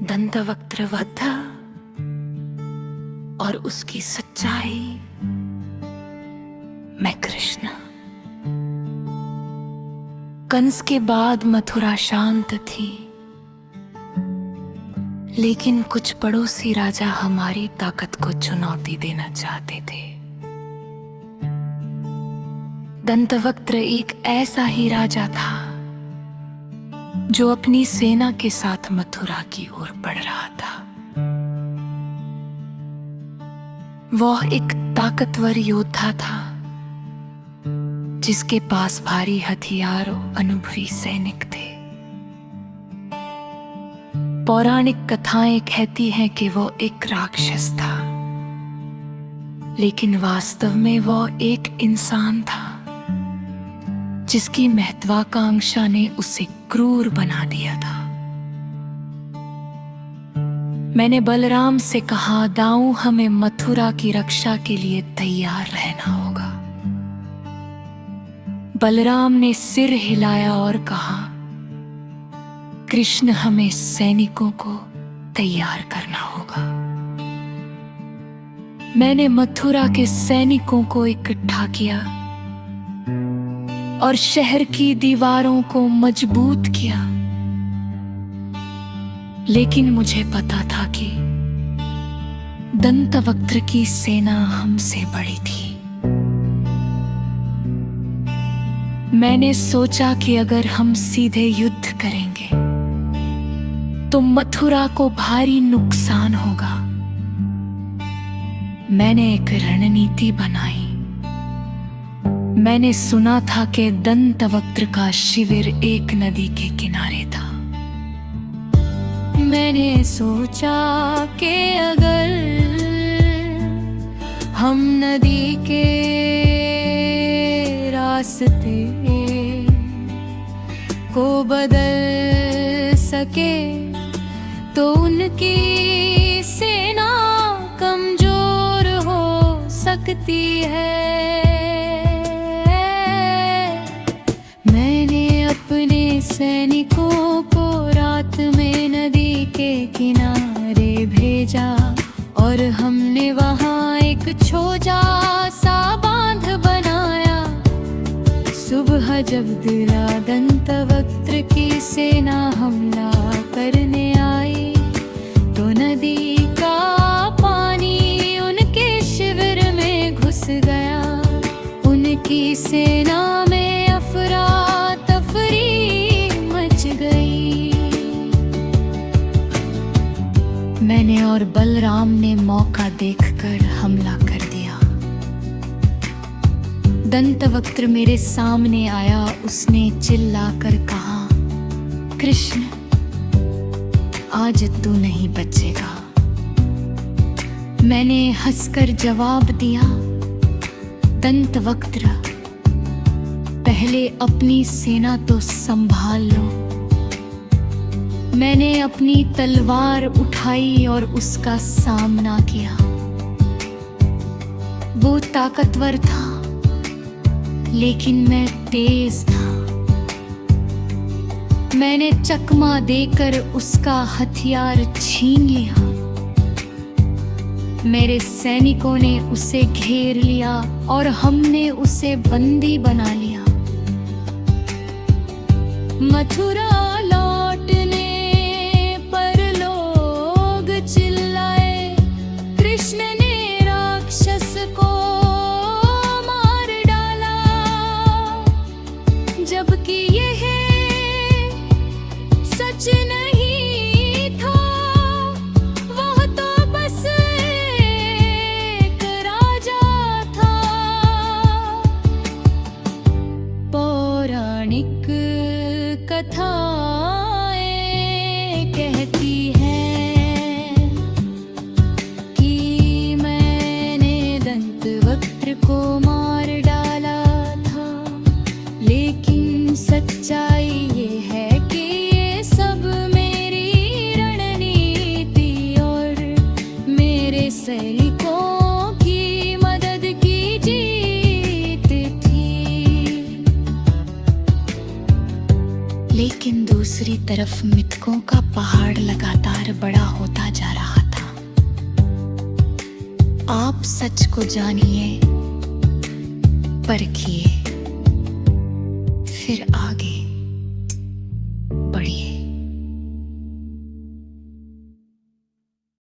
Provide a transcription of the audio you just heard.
दंतवक्त्र वध और उसकी सच्चाई। मैं कृष्ण। कंस के बाद मथुरा शांत थी, लेकिन कुछ पड़ोसी राजा हमारी ताकत को चुनौती देना चाहते थे। दंतवक्त्र एक ऐसा ही राजा था जो अपनी सेना के साथ मथुरा की ओर बढ़ रहा था। वह एक ताकतवर योद्धा था जिसके पास भारी हथियार और अनुभवी सैनिक थे। पौराणिक कथाएं कहती हैं कि वो एक राक्षस था, लेकिन वास्तव में वो एक इंसान था जिसकी महत्वाकांक्षा ने उसे क्रूर बना दिया था। मैंने बलराम से कहा, दाऊ हमें मथुरा की रक्षा के लिए तैयार रहना होगा। बलराम ने सिर हिलाया और कहा, कृष्ण हमें सैनिकों को तैयार करना होगा। मैंने मथुरा के सैनिकों को इकट्ठा किया और शहर की दीवारों को मजबूत किया, लेकिन मुझे पता था कि दंतवक्त्र की सेना हमसे बड़ी थी। मैंने सोचा कि अगर हम सीधे युद्ध करेंगे तो मथुरा को भारी नुकसान होगा। मैंने एक रणनीति बनाई। मैंने सुना था कि दंतवक्त्र का शिविर एक नदी के किनारे था। मैंने सोचा कि अगर हम नदी के रास्ते को बदल सके तो उनकी सेना कमजोर हो सकती है। मैंने अपने सैनिकों को रात में नदी के किनारे भेजा और हमने वहां एक छोटा सा बांध बनाया। सुबह जब दिला दंतवक्त्र की सेना हमला करने आई तो नदी का पानी उनके शिविर में घुस गया। उनकी सेना में अफरा तफरी मच गई। मैंने और बलराम ने मौका देखकर हमला कर दिया। दंतवक्त्र मेरे सामने आया। उसने चिल्लाकर कहा, कृष्ण आज तू नहीं बचेगा। मैंने हंसकर जवाब दिया, दंतवक्त्र पहले अपनी सेना तो संभाल लो। मैंने अपनी तलवार उठाई और उसका सामना किया। वो ताकतवर था, लेकिन मैं तेज था। मैंने चकमा देकर उसका हथियार छीन लिया। मेरे सैनिकों ने उसे घेर लिया और हमने उसे बंदी बना लिया। मथुरा लौटने पर लोग चिल्लाए, कृष्ण ने राक्षस को मार डाला, जबकि यह सच नहीं था। वह तो बस एक राजा था। पौराणिक कथाएं कहती हैं कि मैंने दंतवक्त्र को मार डाला था, लेकिन सच्चाई ये है कि ये सब मेरी रणनीति और मेरे सैनिकों की मदद की जीत थी। लेकिन दूसरी तरफ मृतकों का पहाड़ लगातार बढ़ा सच को जानिए, परखिए, फिर आगे।